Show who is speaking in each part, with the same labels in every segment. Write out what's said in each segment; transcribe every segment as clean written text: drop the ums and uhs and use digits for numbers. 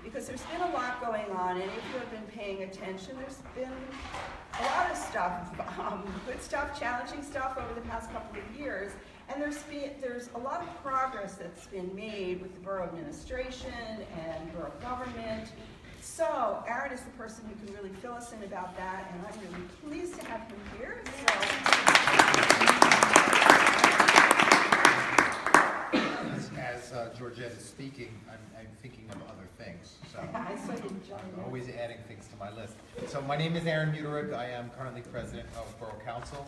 Speaker 1: because there's been a lot going on, and if you have been paying attention, there's been a lot of stuff, good stuff, challenging stuff over the past couple of years, and there's a lot of progress that's been made with the borough administration and borough government. So Aaron is the person who can really fill us in about that, and I'm really pleased to have him here.
Speaker 2: As Georgette is speaking, I'm thinking of other things. So I'm always adding things to my list. So my name is Aaron Muderick. I am currently president of Borough Council.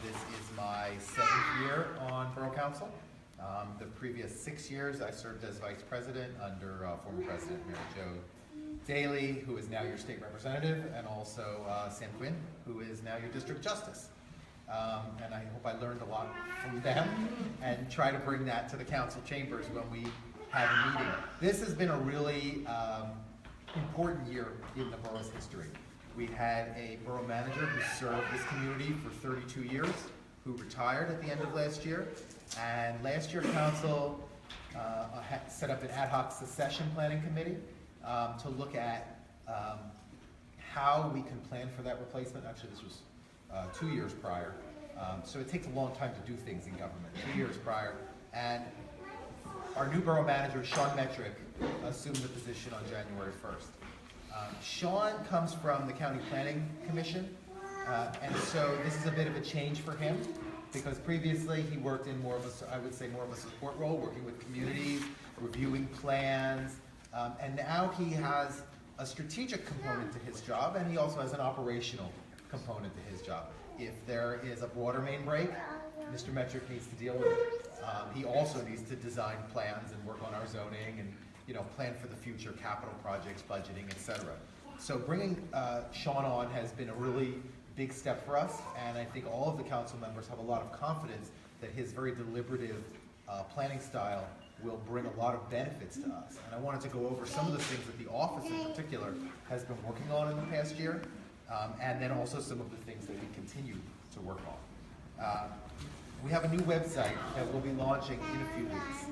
Speaker 2: This is my 7th year on Borough Council. The previous 6 years I served as vice president under former President Mary Jo Daley, who is now your state representative, and also Sam Quinn, who is now your district justice. And I hope I learned a lot from them and try to bring that to the council chambers when we have a meeting. This has been a really important year in the borough's history. We had a borough manager who served this community for 32 years, who retired at the end of last year. And last year, council set up an ad hoc succession planning committee to look at how we can plan for that replacement. Actually, this was 2 years prior. So it takes a long time to do things in government, 2 years prior. And our new borough manager, Sean Muderick, assumed the position on January 1st. Sean comes from the County Planning Commission, and so this is a bit of a change for him, because previously he worked in more of a, I would say, more of a support role, working with communities, reviewing plans, and now he has a strategic component to his job, and he also has an operational component to his job. If there is a water main break, Mr. Muderick needs to deal with it. He also needs to design plans and work on our zoning and plan for the future capital projects, budgeting, etc. So bringing Sean on has been a really big step for us, and I think all of the council members have a lot of confidence that his very deliberative planning style will bring a lot of benefits to us. And I wanted to go over some of the things that the office in particular has been working on in the past year, and then also some of the things that we continue to work on. We have a new website that we'll be launching in a few weeks.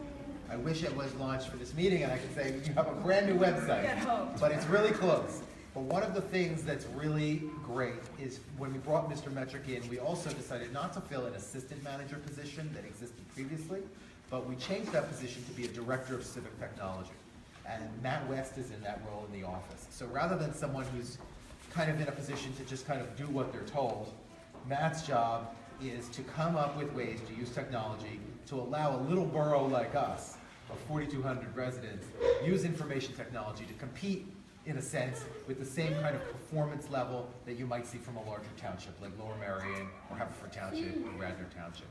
Speaker 2: I wish it was launched for this meeting and I could say you have a brand new website, but it's really close. But one of the things that's really great is when we brought Mr. Muderick in, we also decided not to fill an assistant manager position that existed previously, but we changed that position to be a director of civic technology. And Matt West is in that role in the office. So rather than someone who's kind of in a position to just kind of do what they're told, Matt's job is to come up with ways to use technology to allow a little borough like us, of 4,200 residents, use information technology to compete, in a sense, with the same kind of performance level that you might see from a larger township like Lower Merion or Haverford Township or Radnor Township.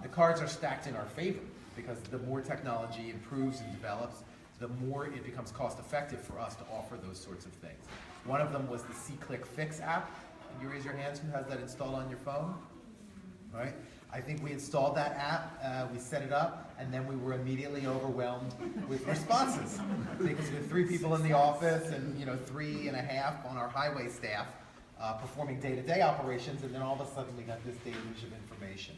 Speaker 2: The cards are stacked in our favor because the more technology improves and develops, the more it becomes cost effective for us to offer those sorts of things. One of them was the C-Click Fix app. Can you raise your hands who has that installed on your phone? All right. I think we installed that app, we set it up, and then we were immediately overwhelmed with responses. Because we had 3 people in the office and 3.5 on our highway staff performing day-to-day operations, and then all of a sudden we got this deluge of information.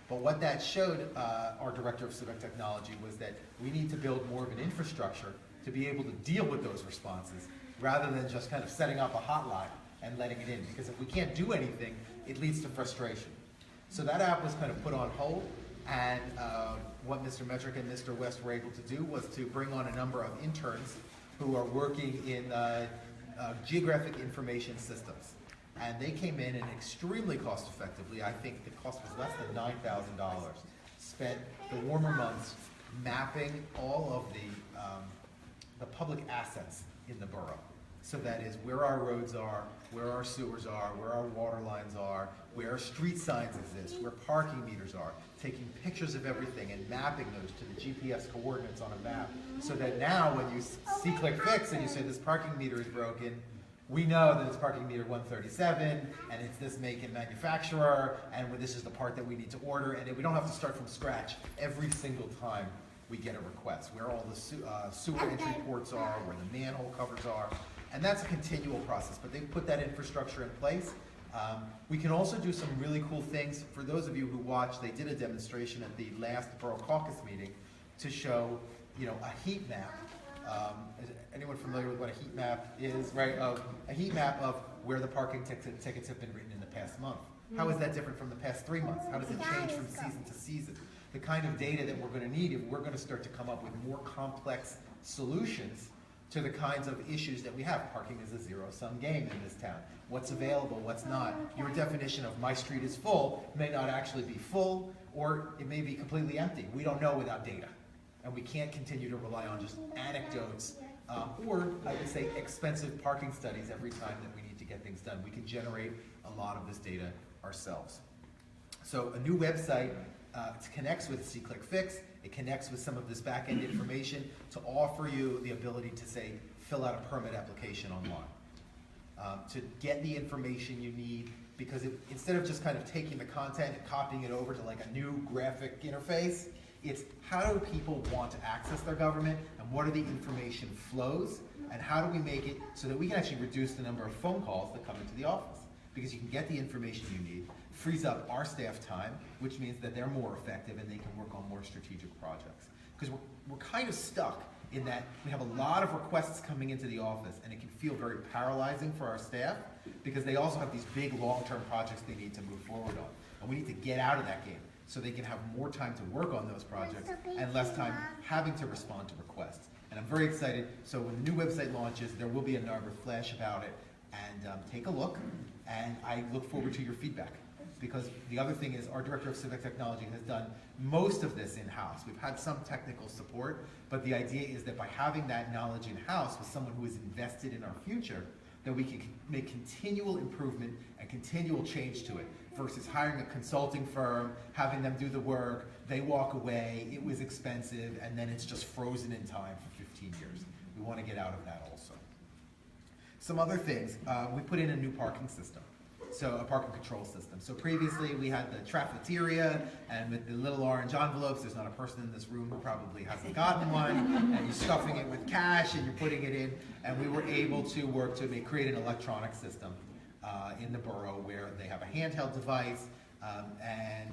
Speaker 2: But what that showed our director of civic technology was that we need to build more of an infrastructure to be able to deal with those responses, rather than just kind of setting up a hotline and letting it in. Because if we can't do anything, it leads to frustration. So that app was kind of put on hold, and what Mr. Muderick and Mr. West were able to do was to bring on a number of interns who are working in geographic information systems. And they came in and extremely cost effectively, I think the cost was less than $9,000, spent the warmer months mapping all of the public assets in the borough. So that is where our roads are, where our sewers are, where our water lines are, where our street signs exist, where parking meters are, taking pictures of everything and mapping those to the GPS coordinates on a map, so that now when you see Click Fix and you say this parking meter is broken, we know that it's parking meter 137, and it's this make and manufacturer, and this is the part that we need to order, and we don't have to start from scratch every single time we get a request, where all the sewer entry ports are, where the manhole covers are. And that's a continual process, but they've put that infrastructure in place. We can also do some really cool things. For those of you who watched, they did a demonstration at the last Borough Caucus meeting to show, a heat map. Has anyone anyone familiar with what a heat map is, right? Of a heat map of where the parking tickets have been written in the past month. How is that different from the past 3 months? How does it change from season to season? The kind of data that we're going to need if we're going to start to come up with more complex solutions to the kinds of issues that we have. Parking is a zero-sum game in this town. What's available, what's not. Your definition of my street is full may not actually be full, or it may be completely empty. We don't know without data. And we can't continue to rely on just anecdotes, or I would say expensive parking studies every time that we need to get things done. We can generate a lot of this data ourselves. So a new website connects with SeeClickFix. It connects with some of this back-end information to offer you the ability to, say, fill out a permit application online, to get the information you need, because instead of just kind of taking the content and copying it over to like a new graphic interface, it's how do people want to access their government, and what are the information flows, and how do we make it so that we can actually reduce the number of phone calls that come into the office, because you can get the information you need, frees up our staff time, which means that they're more effective and they can work on more strategic projects. Because we're kind of stuck in that we have a lot of requests coming into the office, and it can feel very paralyzing for our staff because they also have these big long-term projects they need to move forward on. And we need to get out of that game so they can have more time to work on those projects and less time having to respond to requests. And I'm very excited. So when the new website launches, there will be a Narberth flash about it, and take a look, and I look forward to your feedback. Because the other thing is our Director of Civic Technology has done most of this in-house. We've had some technical support, but the idea is that by having that knowledge in-house with someone who is invested in our future, that we can make continual improvement and continual change to it, versus hiring a consulting firm, having them do the work, they walk away, it was expensive, and then it's just frozen in time for 15 years. We want to get out of that also. Some other things, we put in a new parking system. So a parking control system. So previously we had the trafeteria, and with the little orange envelopes, there's not a person in this room who probably hasn't gotten one, and you're stuffing it with cash and you're putting it in, and we were able to work to create an electronic system in the borough where they have a handheld device, and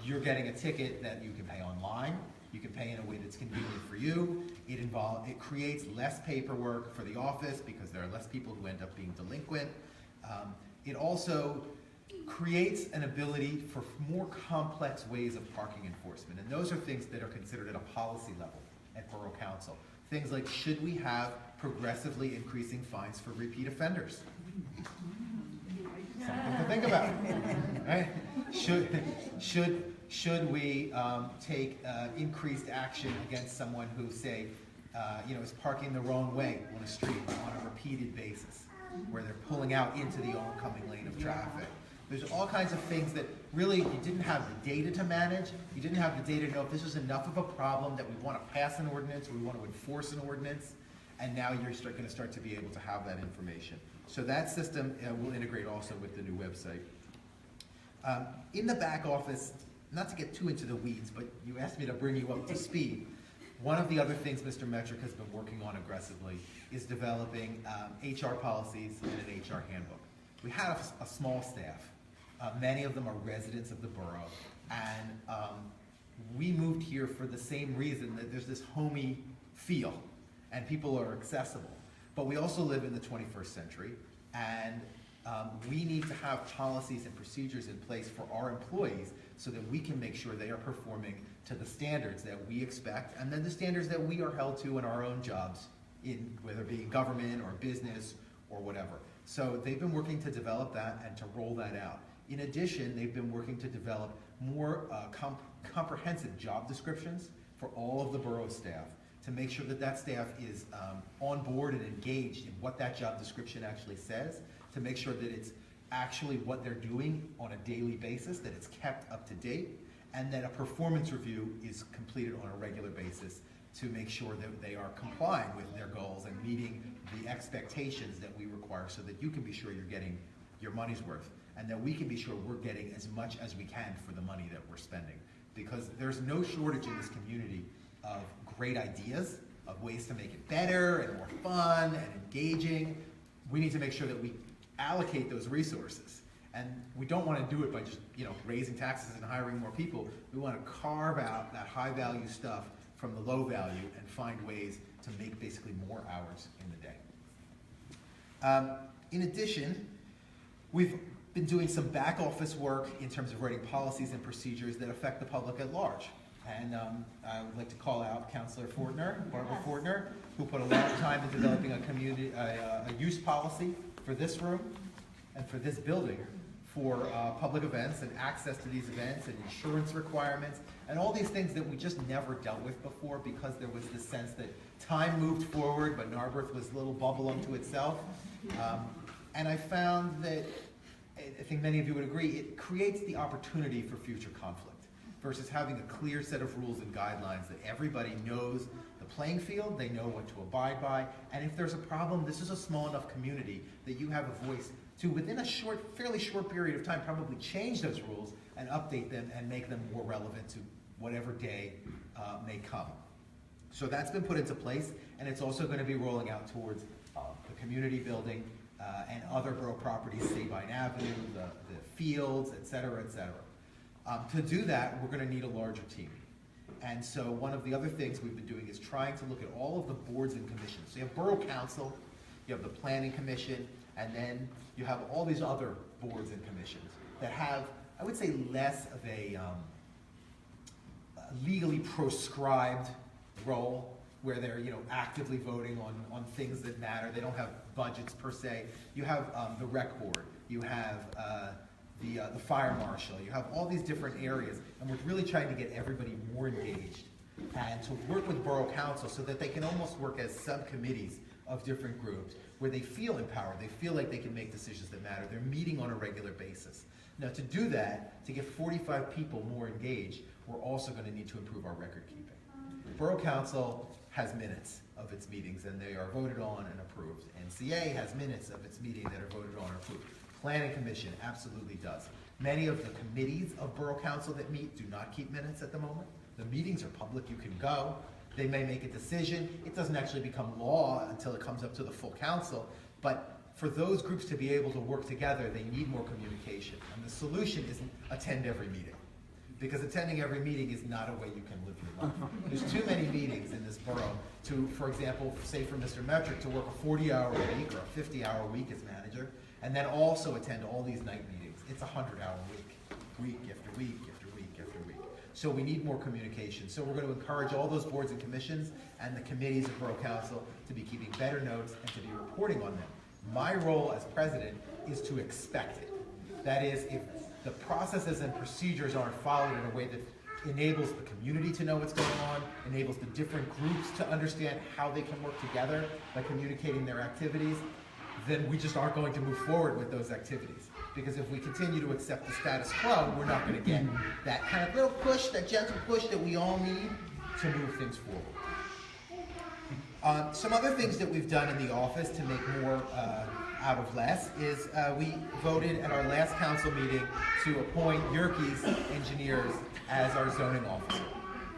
Speaker 2: you're getting a ticket that you can pay online. You can pay in a way that's convenient for you. It creates less paperwork for the office because there are less people who end up being delinquent. It also creates an ability for more complex ways of parking enforcement. And those are things that are considered at a policy level at Borough Council. Things like, should we have progressively increasing fines for repeat offenders? Something to think about, right? Should we take increased action against someone who, say, is parking the wrong way on a street on a repeated basis, where they're pulling out into the oncoming lane of traffic? There's all kinds of things that really you didn't have the data to manage. You didn't have the data to know if this was enough of a problem that we want to pass an ordinance or we want to enforce an ordinance. And now you're going to start to be able to have that information. So that system will integrate also with the new website. In the back office, not to get too into the weeds, but you asked me to bring you up to speed. One of the other things Mr. Muderick has been working on aggressively is developing HR policies and an HR handbook. We have a small staff. Many of them are residents of the borough, and we moved here for the same reason, that there's this homey feel, and people are accessible. But we also live in the 21st century, and we need to have policies and procedures in place for our employees so that we can make sure they are performing to the standards that we expect, and then the standards that we are held to in our own jobs, whether it be government or business or whatever. So they've been working to develop that and to roll that out. In addition, they've been working to develop more comprehensive job descriptions for all of the borough staff, to make sure that that staff is on board and engaged in what that job description actually says, to make sure that it's actually what they're doing on a daily basis, that it's kept up to date, and that a performance review is completed on a regular basis to make sure that they are complying with their goals and meeting the expectations that we require, so that you can be sure you're getting your money's worth, and that we can be sure we're getting as much as we can for the money that we're spending. Because there's no shortage in this community of great ideas, of ways to make it better and more fun and engaging. We need to make sure that we allocate those resources. And we don't want to do it by just raising taxes and hiring more people. We want to carve out that high value stuff from the low value and find ways to make basically more hours in the day. In addition, we've been doing some back office work in terms of writing policies and procedures that affect the public at large. And I would like to call out Councilor Fortner, Barbara Fortner, who put a lot of time in developing a use policy for this room and for this building for public events and access to these events and insurance requirements and all these things that we just never dealt with before because there was this sense that time moved forward, but Narberth was a little bubble unto itself. And I found that, I think many of you would agree, it creates the opportunity for future conflict versus having a clear set of rules and guidelines that everybody knows the playing field, they know what to abide by, and if there's a problem, this is a small enough community that you have a voice to, within a fairly short period of time, probably change those rules and update them and make them more relevant to whatever day may come. So that's been put into place, and it's also going to be rolling out towards the community building and other borough properties, Sabine Avenue, the fields, et cetera, et cetera. To do that, we're going to need a larger team. And so one of the other things we've been doing is trying to look at all of the boards and commissions. So you have Borough Council, you have the Planning Commission, and then you have all these other boards and commissions that have, I would say, less of a legally proscribed role where they're actively voting on things that matter. They don't have budgets per se. You have the rec board, you have the fire marshal, you have all these different areas, and we're really trying to get everybody more engaged and to work with Borough Council so that they can almost work as subcommittees of different groups where they feel empowered, they feel like they can make decisions that matter, they're meeting on a regular basis. Now to do that, to get 45 people more engaged, we're also going to need to improve our record keeping. Borough Council has minutes of its meetings and they are voted on and approved. NCA has minutes of its meeting that are voted on and approved. Planning Commission absolutely does. Many of the committees of Borough Council that meet do not keep minutes at the moment. The meetings are public, you can go. They may make a decision. It doesn't actually become law until it comes up to the full council, but for those groups to be able to work together, they need more communication. And the solution isn't attend every meeting, because attending every meeting is not a way you can live your life. There's too many meetings in this borough to, for example, say for Mr. Muderick to work a 40-hour week or a 50-hour week as manager, and then also attend all these night meetings. It's a 100-hour week after week after week after week. So we need more communication. So we're going to encourage all those boards and commissions and the committees of Borough Council to be keeping better notes and to be reporting on them. My role as president is to expect it. That is, if the processes and procedures aren't followed in a way that enables the community to know what's going on, enables the different groups to understand how they can work together by communicating their activities, then we just aren't going to move forward with those activities. Because if we continue to accept the status quo, we're not going to get that kind of little push, that gentle push that we all need to move things forward. Some other things that we've done in the office to make more out of less is we voted at our last council meeting to appoint Yerkes Engineers as our zoning officer.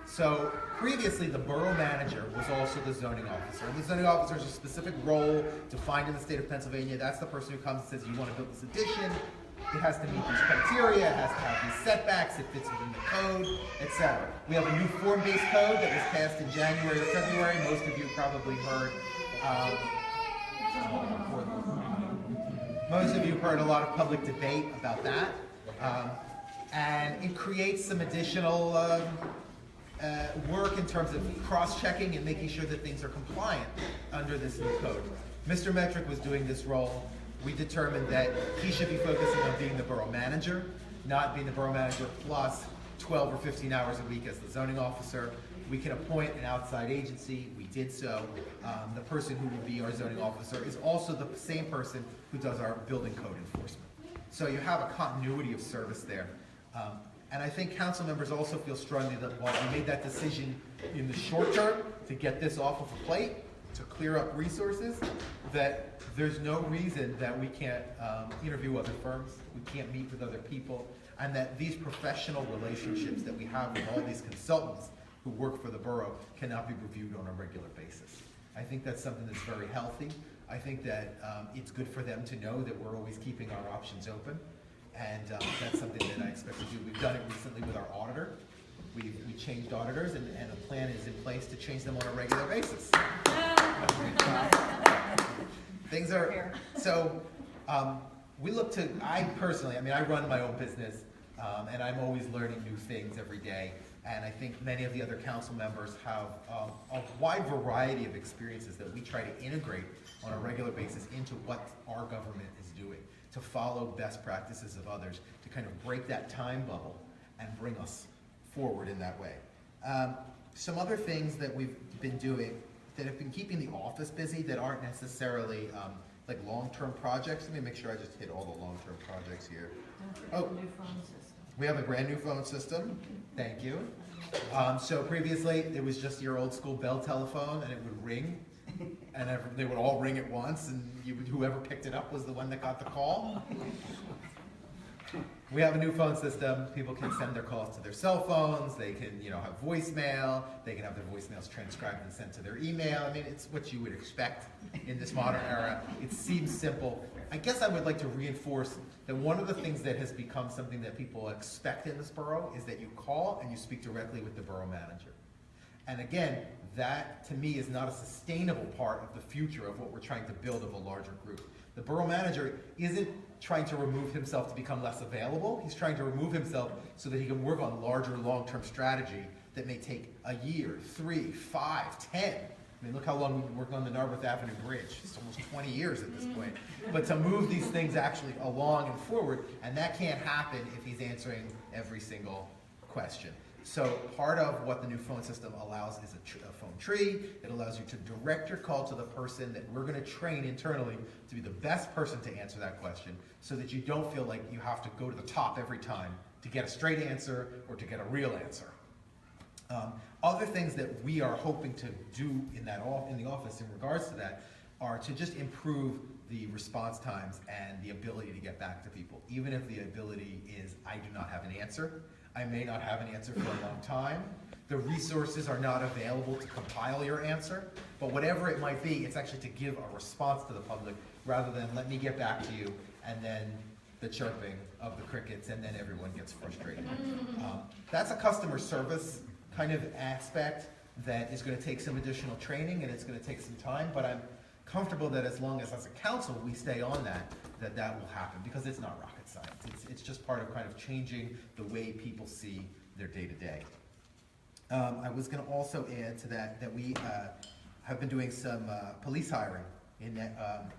Speaker 2: So previously the borough manager was also the zoning officer. And the zoning officer is a specific role defined in the state of Pennsylvania. That's the person who comes and says, you want to build this addition, it has to meet these criteria, it has to have these setbacks, it fits within the code, etc. We have a new form-based code that was passed in January or February. Most of you probably heard a lot of public debate about that. And it creates some additional work in terms of cross-checking and making sure that things are compliant under this new code. Mr. Muderick was doing this role. We determined that he should be focusing on being the borough manager, not being the borough manager plus 12 or 15 hours a week as the zoning officer. We can appoint an outside agency. We did so. The person who will be our zoning officer is also the same person who does our building code enforcement. So you have a continuity of service there. And I think council members also feel strongly that while we made that decision in the short term to get this off of a plate, to clear up resources, that there's no reason that we can't interview other firms, we can't meet with other people, and that these professional relationships that we have with all these consultants who work for the borough cannot be reviewed on a regular basis. I think that's something that's very healthy. I think that it's good for them to know that we're always keeping our options open. And that's something that I expect to do. We've done it recently with our auditor. We changed auditors, and a plan is in place to change them on a regular basis. Things are, so we look to, I personally, I mean, I run my own business, and I'm always learning new things every day. And I think many of the other council members have a wide variety of experiences that we try to integrate on a regular basis into what our government is doing, to follow best practices of others, to kind of break that time bubble and bring us forward in that way. Some other things that we've been doing that have been keeping the office busy that aren't necessarily like long-term projects. Let me make sure I just hit all the long-term projects here. Oh, we have a brand new phone system. Thank you. So previously it was just your old school bell telephone, and it would ring, and they would all ring at once, and whoever picked it up was the one that got the call. We have a new phone system. People can send their calls to their cell phones. They can, have voicemail. They can have their voicemails transcribed and sent to their email. I mean, it's what you would expect in this modern era. It seems simple. I guess I would like to reinforce that one of the things that has become something that people expect in this borough is that you call and you speak directly with the borough manager. And again, that to me is not a sustainable part of the future of what we're trying to build of a larger group. The borough manager isn't trying to remove himself to become less available. He's trying to remove himself so that he can work on larger long-term strategy that may take a year, 3, 5, 10. I mean, look how long we've been working on the Narberth Avenue Bridge. It's almost 20 years at this point. But to move these things actually along and forward, and that can't happen if he's answering every single question. So part of what the new phone system allows is a phone tree. It allows you to direct your call to the person that we're going to train internally to be the best person to answer that question, so that you don't feel like you have to go to the top every time to get a straight answer or to get a real answer. Other things that we are hoping to do in the office in regards to that are to just improve the response times and the ability to get back to people. Even if the ability is, I do not have an answer, I may not have an answer for a long time, the resources are not available to compile your answer, but whatever it might be, it's actually to give a response to the public rather than let me get back to you and then the chirping of the crickets and then everyone gets frustrated. That's a customer service kind of aspect that is going to take some additional training and it's going to take some time, but I'm comfortable that as long as a council we stay on that will happen, because it's not rocket science. It's just part of kind of changing the way people see their day-to-day. I was going to also add to that we have been doing some police hiring. In that,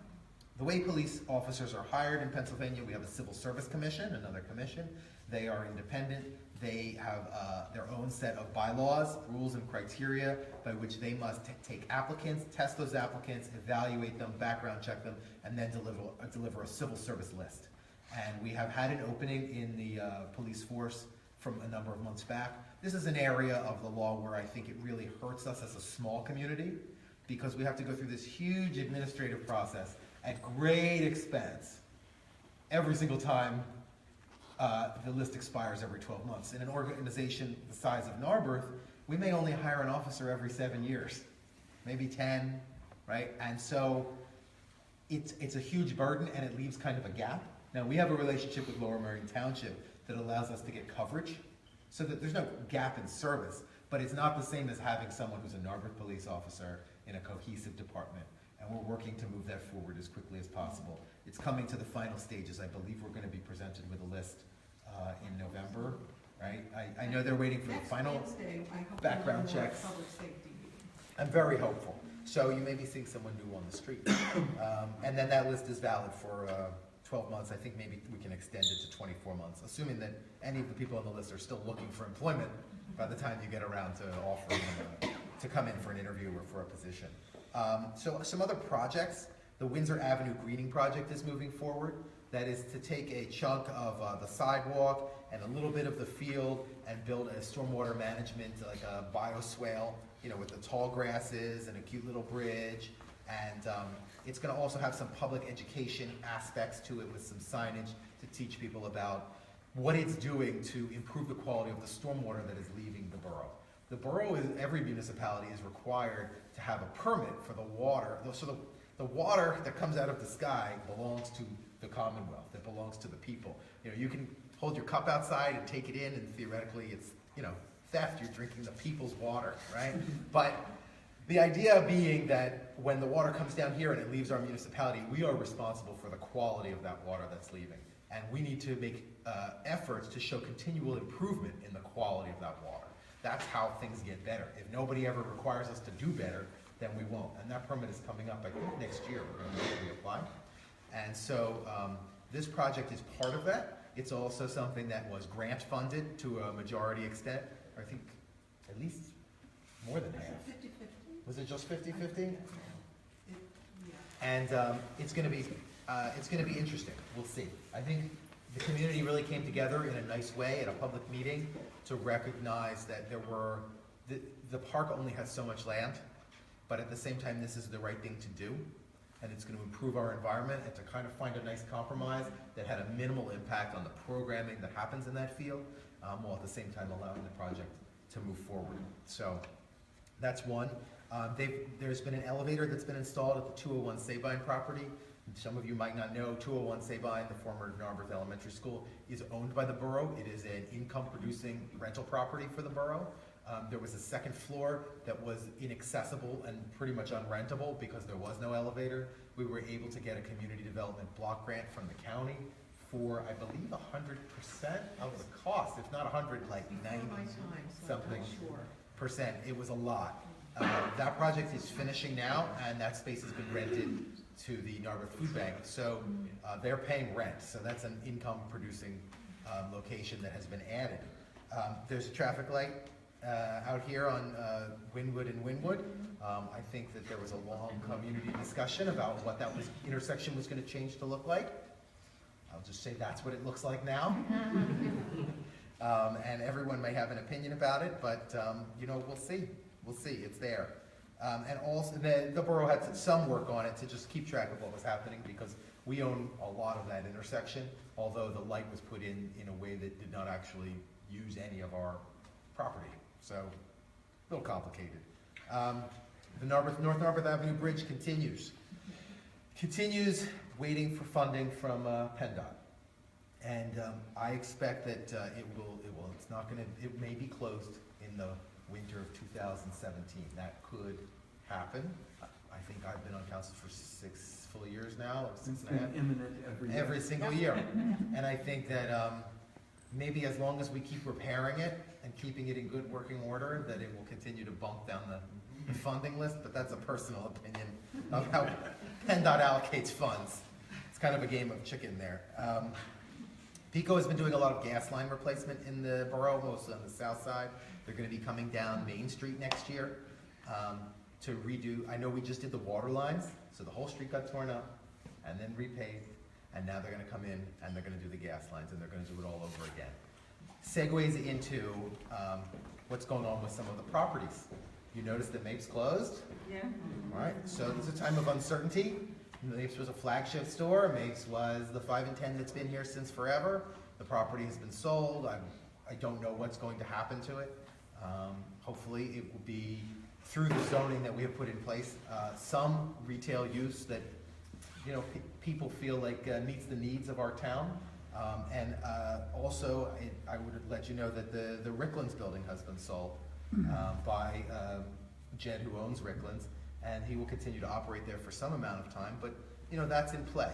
Speaker 2: the way police officers are hired in Pennsylvania, we have a civil service commission, another commission. They are independent. They have their own set of bylaws, rules, and criteria by which they must take applicants, test those applicants, evaluate them, background check them, and then deliver a civil service list. And we have had an opening in the police force from a number of months back. This is an area of the law where I think it really hurts us as a small community, because we have to go through this huge administrative process at great expense every single time the list expires every 12 months. In an organization the size of Narberth, we may only hire an officer every 7 years, maybe 10, right? And so it's a huge burden, and it leaves kind of a gap. Now, we have a relationship with Lower Merion Township that allows us to get coverage, so that there's no gap in service, but it's not the same as having someone who's a Narberth police officer in a cohesive department. And we're working to move that forward as quickly as possible. It's coming to the final stages. I believe we're going to be presented with a list in November, right? I know they're waiting for the final
Speaker 3: Wednesday, I hope
Speaker 2: background
Speaker 3: we'll have
Speaker 2: checks.
Speaker 3: Public safety.
Speaker 2: I'm very hopeful. So you may be seeing someone new on the street. And then that list is valid for 12 months. I think maybe we can extend it to 24 months, assuming that any of the people on the list are still looking for employment by the time you get around to offering them to come in for an interview or for a position. So some other projects, the Windsor Avenue Greening Project is moving forward. That is to take a chunk of the sidewalk and a little bit of the field and build a stormwater management, like a bioswale, with the tall grasses and a cute little bridge. And it's going to also have some public education aspects to it with some signage to teach people about what it's doing to improve the quality of the stormwater that is leaving the borough. The borough, every municipality is required to have a permit for the water. So the water that comes out of the sky belongs to the Commonwealth. It belongs to the people. You can hold your cup outside and take it in, and theoretically it's, theft, you're drinking the people's water, right? But the idea being that when the water comes down here and it leaves our municipality, we are responsible for the quality of that water that's leaving. And we need to make efforts to show continual improvement in the quality of that water. That's how things get better. If nobody ever requires us to do better, then we won't. And that permit is coming up, I think, next year. We're going to reapply. And so this project is part of that. It's also something that was grant funded to a majority extent. I think at least more than half.
Speaker 3: 50-50?
Speaker 2: Was it just 50-50? And it's going to be interesting. We'll see. I think the community really came together in a nice way at a public meeting to recognize that the park only has so much land, but at the same time, this is the right thing to do, and it's going to improve our environment, and to kind of find a nice compromise that had a minimal impact on the programming that happens in that field, while at the same time allowing the project to move forward. So that's one. There's been an elevator that's been installed at the 201 Sabine property. Some of you might not know, 201 Sabine, the former Narberth Elementary School, is owned by the borough. It is an income-producing rental property for the borough. There was a second floor that was inaccessible and pretty much unrentable because there was no elevator. We were able to get a community development block grant from the county for, I believe, 100% of the cost, if not 100, like 90 something percent. It was a lot. That project is finishing now, and that space has been rented to the Narberth Food Bank, so they're paying rent. So that's an income-producing location that has been added. There's a traffic light out here on Wynwood and Wynwood. I think that there was a long community discussion about what that intersection was going to change to look like. I'll just say that's what it looks like now. And everyone may have an opinion about it, but you know, we'll see. We'll see. It's there. And also, the borough had some work on it to just keep track of what was happening, because we own a lot of that intersection, although the light was put in a way that did not actually use any of our property. So, a little complicated. The North Narberth Avenue Bridge continues waiting for funding from PennDOT. And I expect that it may be closed in the winter of 2017. That could happen. I think I've been on council for 6 full years now, or 6.5.
Speaker 3: Imminent
Speaker 2: every single year. And I think that maybe as long as we keep repairing it and keeping it in good working order, that it will continue to bump down the funding list, but that's a personal opinion of how PennDOT allocates funds. It's kind of a game of chicken there. PECO has been doing a lot of gas line replacement in the borough, mostly on the south side. They're going to be coming down Main Street next year to redo. I know we just did the water lines, so the whole street got torn up and then repaved, and now they're going to come in and they're going to do the gas lines, and they're going to do it all over again. Segues into what's going on with some of the properties. You notice that Mapes closed?
Speaker 1: Yeah.
Speaker 2: All right, so there's a time of uncertainty. Mapes was a flagship store. Mapes was the 5 and 10 that's been here since forever. The property has been sold. I don't know what's going to happen to it. Hopefully it will be, through the zoning that we have put in place, some retail use that, you know, people feel like meets the needs of our town. And also, I would let you know that the Ricklands building has been sold by Jed, who owns Ricklands, and he will continue to operate there for some amount of time, but you know, that's in play.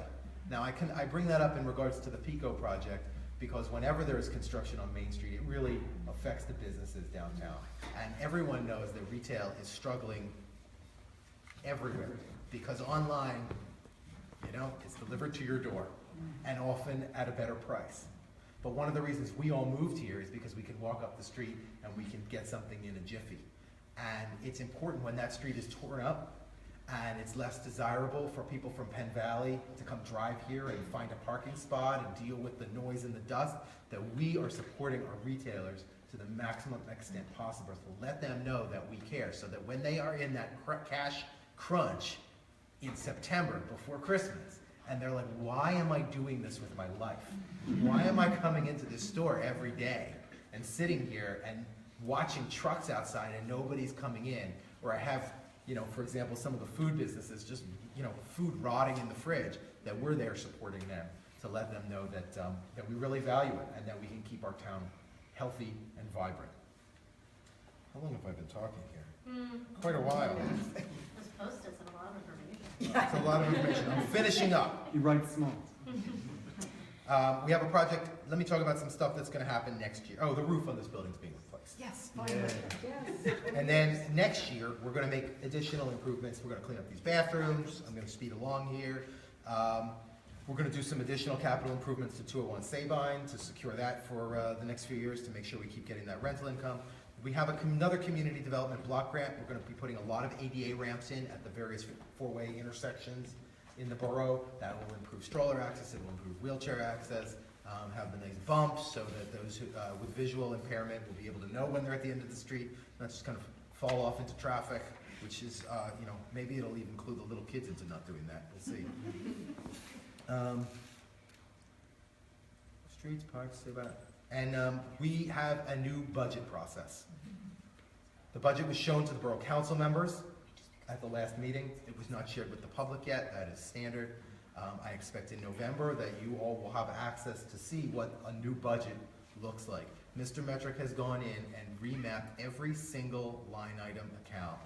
Speaker 2: Now I bring that up in regards to the PECO project, because whenever there is construction on Main Street, it really affects the businesses downtown. And everyone knows that retail is struggling everywhere, because online, you know, it's delivered to your door, and often at a better price. But one of the reasons we all moved here is because we can walk up the street and we can get something in a jiffy. And it's important when that street is torn up and it's less desirable for people from Penn Valley to come drive here and find a parking spot and deal with the noise and the dust, that we are supporting our retailers to the maximum extent possible to let them know that we care, so that when they are in that cash crunch in September before Christmas, and they're like, why am I doing this with my life? Why am I coming into this store every day and sitting here and watching trucks outside and nobody's coming in? Or I have, you know, for example, some of the food businesses, just, you know, food rotting in the fridge, that we're there supporting them to let them know that, that we really value it and that we can keep our town healthy and vibrant. How long have I been talking here? Quite a while.
Speaker 3: Those post-its and a lot of information.
Speaker 2: It's a lot of information. I'm finishing up.
Speaker 4: You write small.
Speaker 2: We have a project, let me talk about some stuff that's gonna happen next year. Oh, the roof on this building's being replaced.
Speaker 1: Yes, finally, yes.
Speaker 2: And then next year, we're gonna make additional improvements. We're gonna clean up these bathrooms. I'm gonna speed along here. We're gonna do some additional capital improvements to 201 Sabine to secure that for the next few years to make sure we keep getting that rental income. We have another community development block grant. We're gonna be putting a lot of ADA ramps in at the various four-way intersections in the borough. That will improve stroller access, it will improve wheelchair access, have the nice bumps so that those who, with visual impairment will be able to know when they're at the end of the street, not just kind of fall off into traffic, which is, you know, maybe it'll even include the little kids into not doing that, we'll see. Streets, parks, say about it. And we have a new budget process. The budget was shown to the borough council members at the last meeting. It was not shared with the public yet, that is standard. I expect in November that you all will have access to see what a new budget looks like. Mr. Muderick has gone in and remapped every single line item account.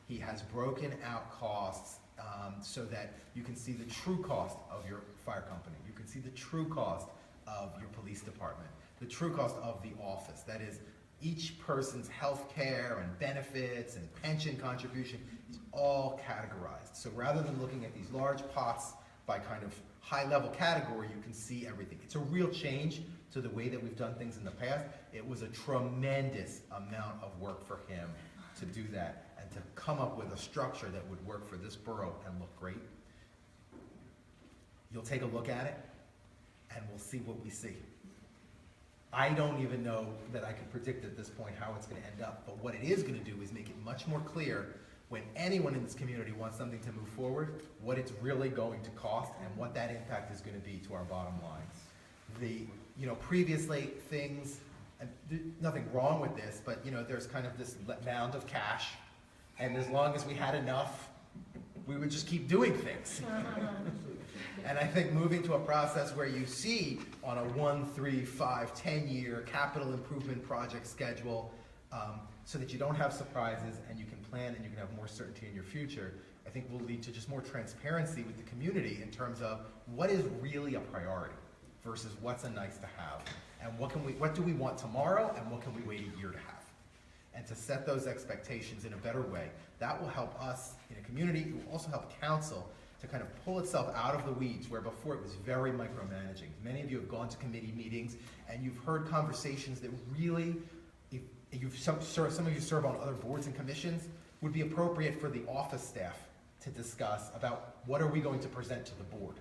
Speaker 2: He has broken out costs so that you can see the true cost of your fire company. You can see the true cost of your police department, the true cost of the office. That is, each person's health care and benefits and pension contribution is all categorized. So rather than looking at these large pots by kind of high-level category, you can see everything. It's a real change to the way that we've done things in the past. It was a tremendous amount of work for him to do that and to come up with a structure that would work for this borough and look great. You'll take a look at it and we'll see what we see. I don't even know that I can predict at this point how it's going to end up, but what it is going to do is make it much more clear when anyone in this community wants something to move forward, what it's really going to cost and what that impact is going to be to our bottom line. Previously things, and nothing wrong with this, but there's kind of this mound of cash, and as long as we had enough, we would just keep doing things. And I think moving to a process where you see on a 1, 3, 5, 10-year capital improvement project schedule, so that you don't have surprises and you can plan and you can have more certainty in your future, I think will lead to just more transparency with the community in terms of what is really a priority versus what's a nice to have, and what do we want tomorrow and what can we wait a year to have. And to set those expectations in a better way, that will help us in a community. It will also help council to kind of pull itself out of the weeds where before it was very micromanaging. Many of you have gone to committee meetings and you've heard conversations that really, some of you serve on other boards and commissions, would be appropriate for the office staff to discuss about what are we going to present to the board.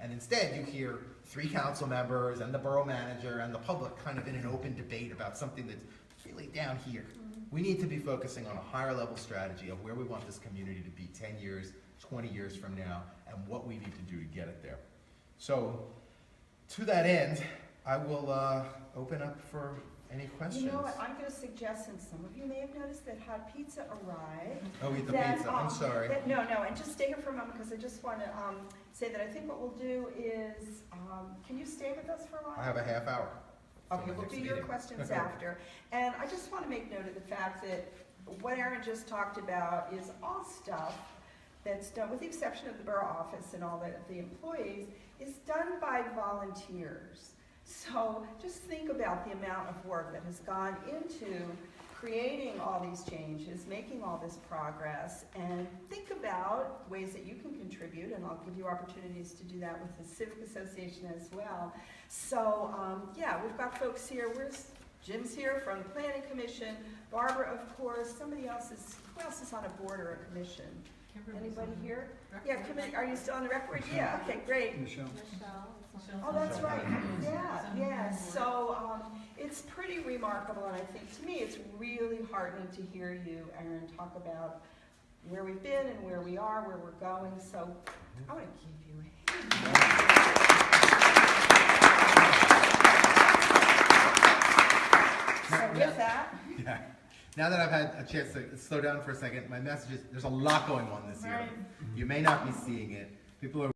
Speaker 2: And instead you hear 3 council members and the borough manager and the public kind of in an open debate about something that's really down here. We need to be focusing on a higher level strategy of where we want this community to be 10 years, 20 years from now, and what we need to do to get it there. So, to that end, I will open up for any questions.
Speaker 1: You know what, I'm going to suggest, since some of you may have noticed that hot pizza arrived.
Speaker 2: Oh, eat the
Speaker 1: that,
Speaker 2: pizza, I'm sorry.
Speaker 1: No, and just stay here for a moment because I just want to say that I think what we'll do is, can you stay with us for a while?
Speaker 2: I have a half hour.
Speaker 1: Okay, we'll do your questions after. And I just want to make note of the fact that what Aaron just talked about is all stuff that's done, with the exception of the borough office and all the employees, is done by volunteers. So just think about the amount of work that has gone into creating all these changes, making all this progress, and think about ways that you can contribute, and I'll give you opportunities to do that with the Civic Association as well. So, yeah, we've got folks here. Jim's here from the Planning Commission, Barbara, of course, who else is on a board or a commission? Anybody here? Yeah, are you still on the record? Yeah, okay, great.
Speaker 4: Michelle.
Speaker 1: Oh, that's right. Yeah. So it's pretty remarkable, and I think to me it's really heartening to hear you, Aaron, talk about where we've been and where we are, where we're going. So I want to give you a hand. So with that.
Speaker 2: Yeah. Now that I've had a chance to slow down for a second, my message is there's a lot going on this year. You may not be seeing it. People are